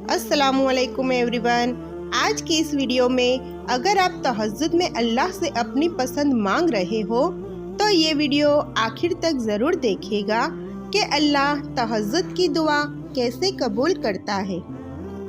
अस्सलामु अलैकुम एवरीवन। आज की इस वीडियो में अगर आप तहज्जुद में अल्लाह से अपनी पसंद मांग रहे हो तो ये वीडियो आखिर तक ज़रूर देखिएगा कि अल्लाह तहज्जुद की दुआ कैसे कबूल करता है।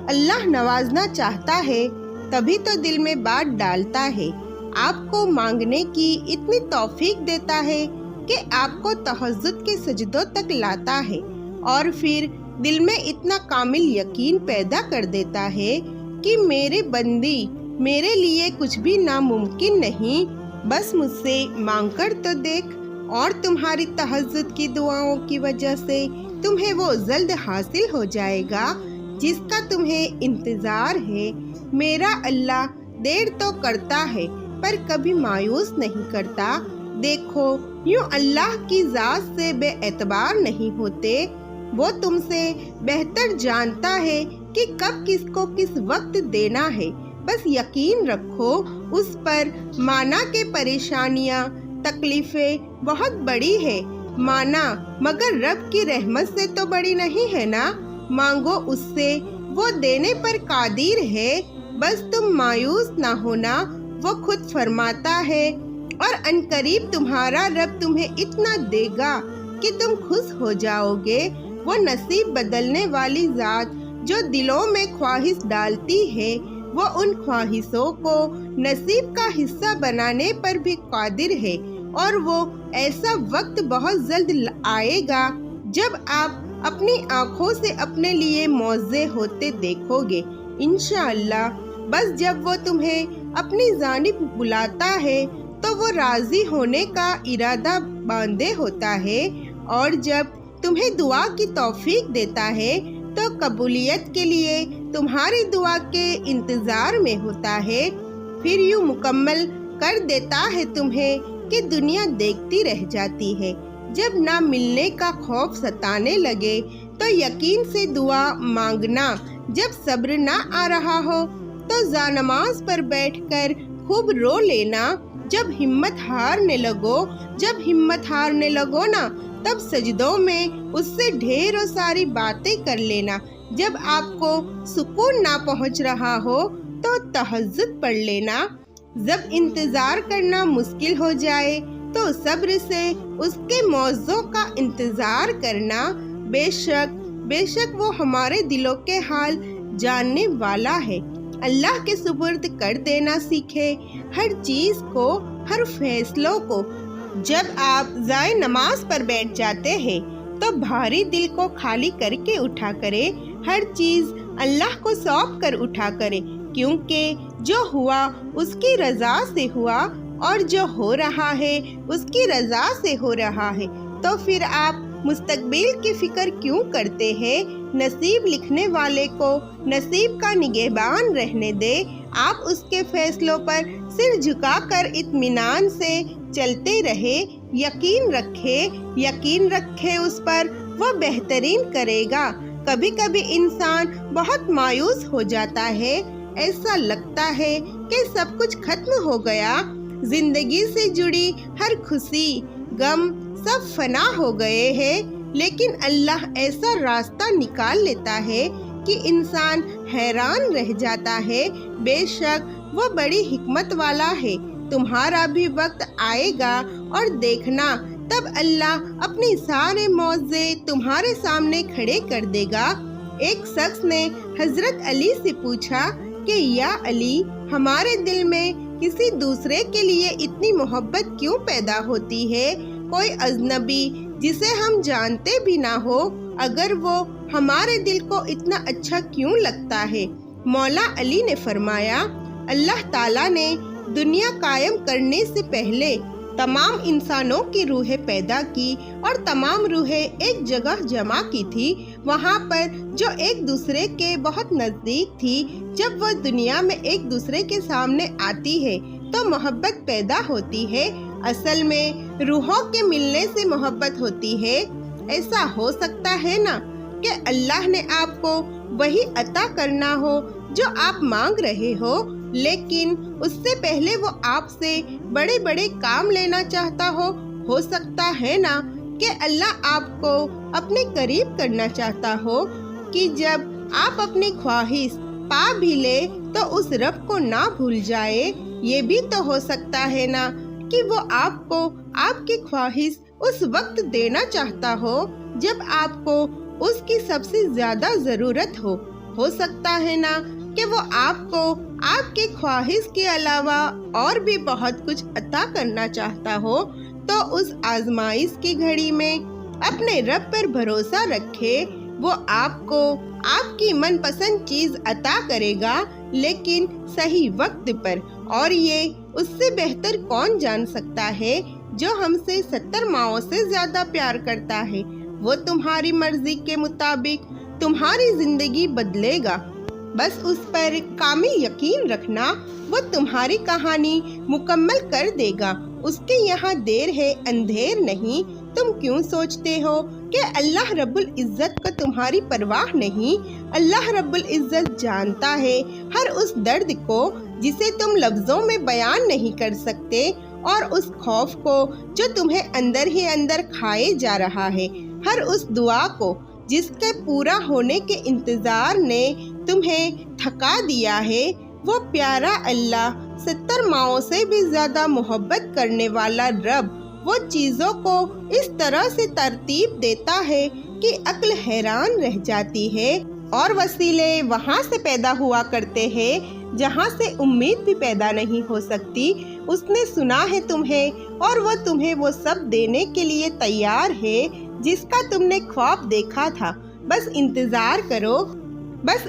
अल्लाह नवाजना चाहता है तभी तो दिल में बात डालता है, आपको मांगने की इतनी तौफीक देता है कि आपको तहज्जुद के सजदों तक लाता है और फिर दिल में इतना कामिल यकीन पैदा कर देता है कि मेरे बंदी, मेरे लिए कुछ भी नामुमकिन नहीं, बस मुझसे मांगकर तो देख और तुम्हारी तहज्जुद की दुआओं की वजह से तुम्हें वो जल्द हासिल हो जाएगा जिसका तुम्हें इंतज़ार है। मेरा अल्लाह देर तो करता है पर कभी मायूस नहीं करता। देखो, यूं अल्लाह की ज़ात से बेएतबार नहीं होते, वो तुमसे बेहतर जानता है कि कब किसको किस वक्त देना है। बस यकीन रखो उस पर। माना के परेशानियां तकलीफें बहुत बड़ी है, माना मगर रब की रहमत से तो बड़ी नहीं है ना। मांगो उससे, वो देने पर कादिर है, बस तुम मायूस ना होना। वो खुद फरमाता है और अनकरीब तुम्हारा रब तुम्हें इतना देगा कि तुम खुश हो जाओगे। वो नसीब बदलने वाली ज़ात जो दिलों में ख्वाहिश डालती है, वो उन ख्वाहिशों को नसीब का हिस्सा बनाने पर भी कादिर है। और वो ऐसा वक्त बहुत जल्द आएगा जब आप अपनी आँखों से अपने लिए मौजे होते देखोगे इंशाअल्लाह। बस जब वो तुम्हें अपनी जानिब बुलाता है तो वो राज़ी होने का इरादा बांधे होता है, और जब तुम्हें दुआ की तौफीक देता है तो कबूलियत के लिए तुम्हारी दुआ के इंतज़ार में होता है। फिर यूँ मुकम्मल कर देता है तुम्हें कि दुनिया देखती रह जाती है। जब ना मिलने का खौफ सताने लगे तो यकीन से दुआ मांगना। जब सब्र ना आ रहा हो तो जानमाज पर बैठकर खूब रो लेना। जब हिम्मत हारने लगो ना तब सजदों में उससे ढेरों सारी बातें कर लेना। जब आपको सुकून ना पहुंच रहा हो तो तहज्जुद पढ़ लेना। जब इंतज़ार करना मुश्किल हो जाए तो सब्र से उसके मौज़ों का इंतज़ार करना। बेशक वो हमारे दिलों के हाल जानने वाला है। अल्लाह के सुपुर्द कर देना सीखे हर चीज़ को, हर फैसलों को। जब आप जाए नमाज पर बैठ जाते हैं तो भारी दिल को खाली करके उठा करें। हर चीज़ अल्लाह को सौंप कर उठा करें, क्योंकि जो हुआ उसकी रज़ा से हुआ और जो हो रहा है उसकी रज़ा से हो रहा है। तो फिर आप मुस्तकबिल की फिक्र क्यों करते हैं? नसीब लिखने वाले को नसीब का निगहबान रहने दे। आप उसके फैसलों पर सिर झुकाकर इत्मीनान से चलते रहे। यकीन रखे उस पर, वो बेहतरीन करेगा। कभी कभी इंसान बहुत मायूस हो जाता है, ऐसा लगता है कि सब कुछ खत्म हो गया, जिंदगी से जुड़ी हर खुशी गम सब फना हो गए हैं। लेकिन अल्लाह ऐसा रास्ता निकाल लेता है कि इंसान हैरान रह जाता है। बेशक वो बड़ी हिकमत वाला है। तुम्हारा भी वक्त आएगा और देखना, तब अल्लाह अपने सारे मौजे तुम्हारे सामने खड़े कर देगा। एक शख्स ने हजरत अली से पूछा कि या अली, हमारे दिल में किसी दूसरे के लिए इतनी मोहब्बत क्यों पैदा होती है? कोई अजनबी जिसे हम जानते भी ना हो, अगर वो हमारे दिल को इतना अच्छा क्यों लगता है? मौला अली ने फरमाया, अल्लाह ताला ने दुनिया कायम करने से पहले तमाम इंसानों की रूहें पैदा की और तमाम रूहें एक जगह जमा की थी, वहाँ पर जो एक दूसरे के बहुत नज़दीक थी। जब वह दुनिया में एक दूसरे के सामने आती है तो मोहब्बत पैदा होती है। असल में रूहों के मिलने से मोहब्बत होती है। ऐसा हो सकता है ना कि अल्लाह ने आपको वही अता करना हो जो आप मांग रहे हो, लेकिन उससे पहले वो आपसे बड़े बड़े काम लेना चाहता हो सकता है ना कि अल्लाह आपको अपने करीब करना चाहता हो कि जब آپ اپنی خواہش پا بھی لے تو اس رب کو نہ بھول جائے۔ یہ بھی تو ہو سکتا ہے نا کہ وہ آپ کو آپ کی خواہش اس وقت دینا چاہتا ہو جب آپ کو اس کی سب سے زیادہ ضرورت ہو۔ ہو سکتا ہے نا کہ وہ آپ کو آپ کی خواہش کے علاوہ اور بھی بہت کچھ عطا کرنا چاہتا ہو۔ تو اس آزمائش کی گھڑی میں اپنے رب پر بھروسہ رکھے، وہ آپ کو آپ کی من پسند چیز عطا کرے گا، لیکن صحیح وقت پر۔ اور یہ اس سے بہتر کون جان سکتا ہے جو ہم سے 70 ماؤں سے زیادہ پیار کرتا ہے۔ وہ تمہاری مرضی کے مطابق تمہاری زندگی بدلے گا، بس اس پر کامل یقین رکھنا، وہ تمہاری کہانی مکمل کر دے گا۔ اس کے یہاں دیر ہے اندھیر نہیں۔ تم کیوں سوچتے ہو کہ اللہ رب العزت کو تمہاری پرواہ نہیں؟ اللہ رب العزت جانتا ہے ہر اس درد کو جسے تم لفظوں میں بیان نہیں کر سکتے، اور اس خوف کو جو تمہیں اندر ہی اندر کھائے جا رہا ہے، ہر اس دعا کو جس کے پورا ہونے کے انتظار نے تمہیں تھکا دیا ہے۔ وہ پیارا اللہ، 70 ماؤں سے بھی زیادہ محبت کرنے والا رب، وہ چیزوں کو اس طرح سے ترتیب دیتا ہے کہ عقل حیران رہ جاتی ہے، اور وسیلے وہاں سے پیدا ہوا کرتے ہیں جہاں سے امید بھی پیدا نہیں ہو سکتی۔ اس نے سنا ہے تمہیں، اور وہ تمہیں وہ سب دینے کے لیے تیار ہے جس کا تم نے خواب دیکھا تھا۔ بس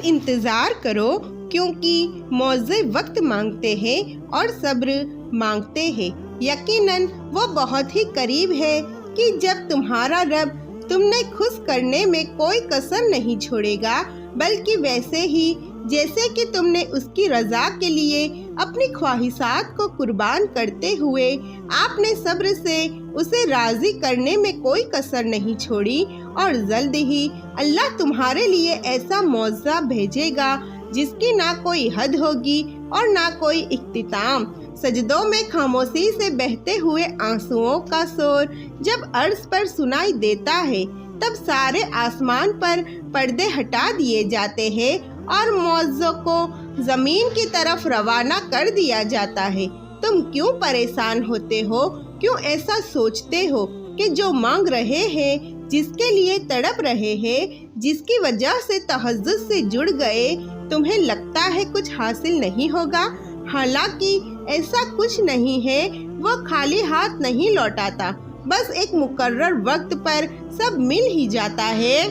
انتظار کرو، کیونکہ موضوع وقت مانگتے ہیں اور صبر مانگتے ہیں۔ یقیناً وہ بہت ہی قریب ہے کہ جب تمہارا رب تمہیں خوش کرنے میں کوئی کسر نہیں چھوڑے گا، بلکہ ویسے ہی جیسے کہ تم نے اس کی رضا کے لیے اپنی خواہشات کو قربان کرتے ہوئے آپ نے صبر سے اسے راضی کرنے میں کوئی کسر نہیں چھوڑی، اور جلد ہی اللہ تمہارے لیے ایسا معجزہ بھیجے گا جس کی نہ کوئی حد ہوگی اور نہ کوئی اختتام۔ سجدوں میں خاموشی سے بہتے ہوئے آنسوؤں کا شور جب عرش پر سنائی دیتا ہے، تب سارے آسمان پر پردے ہٹا دیے جاتے ہیں اور معجزوں کو زمین کی طرف روانہ کر دیا جاتا ہے۔ تم کیوں پریشان ہوتے ہو؟ کیوں ایسا سوچتے ہو کہ جو مانگ رہے ہیں، جس کے لیے تڑپ رہے ہیں، جس کی وجہ سے تہجد سے جڑ گئے، تمہیں لگتا ہے کچھ حاصل نہیں ہوگا؟ حالانکہ ایسا کچھ نہیں ہے۔ وہ خالی ہاتھ نہیں لوٹاتا، بس ایک مقرر وقت پر سب مل ہی جاتا ہے۔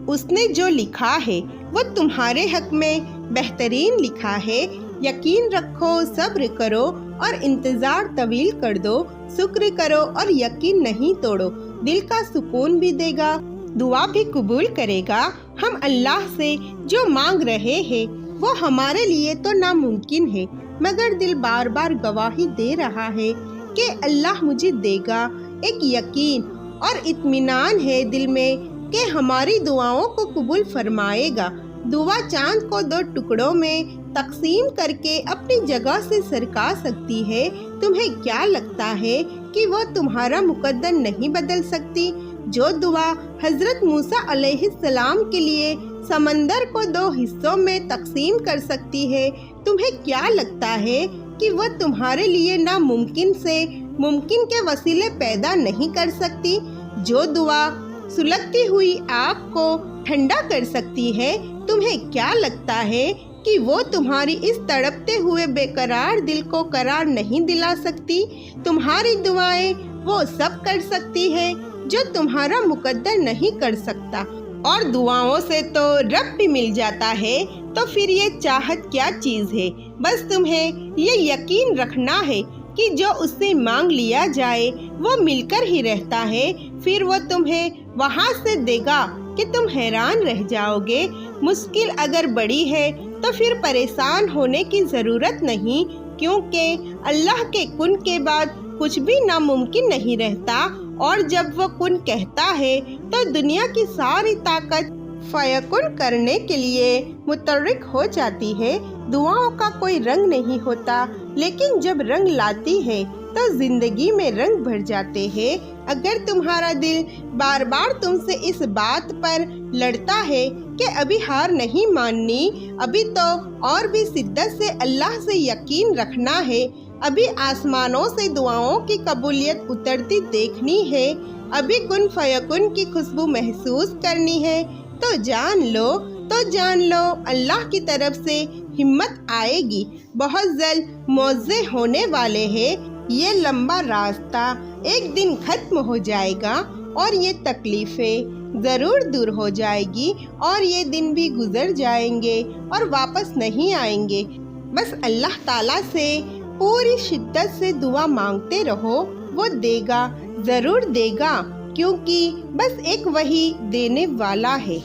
اس نے جو لکھا ہے وہ تمہارے حق میں بہترین لکھا ہے۔ یقین رکھو، صبر کرو اور انتظار طویل کر دو، شکر کرو اور یقین نہیں توڑو۔ دل کا سکون بھی دے گا، دعا بھی قبول کرے گا۔ ہم اللہ سے جو مانگ رہے ہیں وہ ہمارے لیے تو ناممکن ہے، مگر دل بار بار گواہی دے رہا ہے کہ اللہ مجھے دے گا۔ ایک یقین اور اطمینان ہے دل میں کہ ہماری دعاؤں کو قبول فرمائے گا۔ دعا چاند کو 2 ٹکڑوں میں تقسیم کر کے اپنی جگہ سے سرکا سکتی ہے۔ تمہیں کیا لگتا ہے کہ وہ تمہارا مقدر نہیں بدل سکتی؟ جو دعا حضرت موسیٰ علیہ السلام کے لیے سمندر کو 2 حصوں میں تقسیم کر سکتی ہے، تمہیں کیا لگتا ہے کہ وہ تمہارے لیے ناممکن سے ممکن کے وسیلے پیدا نہیں کر سکتی؟ جو دعا سلگتی ہوئی آگ کو ٹھنڈا کر سکتی ہے، تمہیں کیا لگتا ہے کہ وہ تمہاری اس تڑپتے ہوئے بے قرار دل کو قرار نہیں دلا سکتی؟ تمہاری دعائیں وہ سب کر سکتی ہے جو تمہارا مقدر نہیں کر سکتا، اور دعاؤں سے تو رب بھی مل جاتا ہے۔ تو پھر یہ چاہت کیا چیز ہے؟ بس تمہیں یہ یقین رکھنا ہے کہ جو اس سے مانگ لیا جائے وہ مل کر ہی رہتا ہے، پھر وہ تمہیں وہاں سے دے گا کہ تم حیران رہ جاؤ گے۔ مشکل اگر بڑی ہے تو پھر پریشان ہونے کی ضرورت نہیں، کیونکہ اللہ کے کن کے بعد کچھ بھی ناممکن نہیں رہتا، اور جب وہ کن کہتا ہے تو دنیا کی ساری طاقت فیکن کرنے کے لیے متحرک ہو جاتی ہے۔ دعاؤں کا کوئی رنگ نہیں ہوتا، لیکن جب رنگ لاتی ہے तो जिंदगी में रंग भर जाते हैं। अगर तुम्हारा दिल बार बार तुमसे इस बात पर लड़ता है कि अभी हार नहीं माननी, अभी तो और भी शिद्दत से अल्लाह से यकीन रखना है, अभी आसमानों से दुआओं की कबूलियत उतरती देखनी है, अभी कुन फयकुन की खुशबू महसूस करनी है, तो जान लो अल्लाह की तरफ से हिम्मत आएगी। बहुत जल्द मौजे होने वाले हैं। ये लंबा रास्ता एक दिन खत्म हो जाएगा और ये तकलीफें ज़रूर दूर हो जाएगी और ये दिन भी गुजर जाएंगे और वापस नहीं आएंगे। बस अल्लाह ताला से पूरी शिद्दत से दुआ मांगते रहो, वो देगा, ज़रूर देगा, क्योंकि बस एक वही देने वाला है।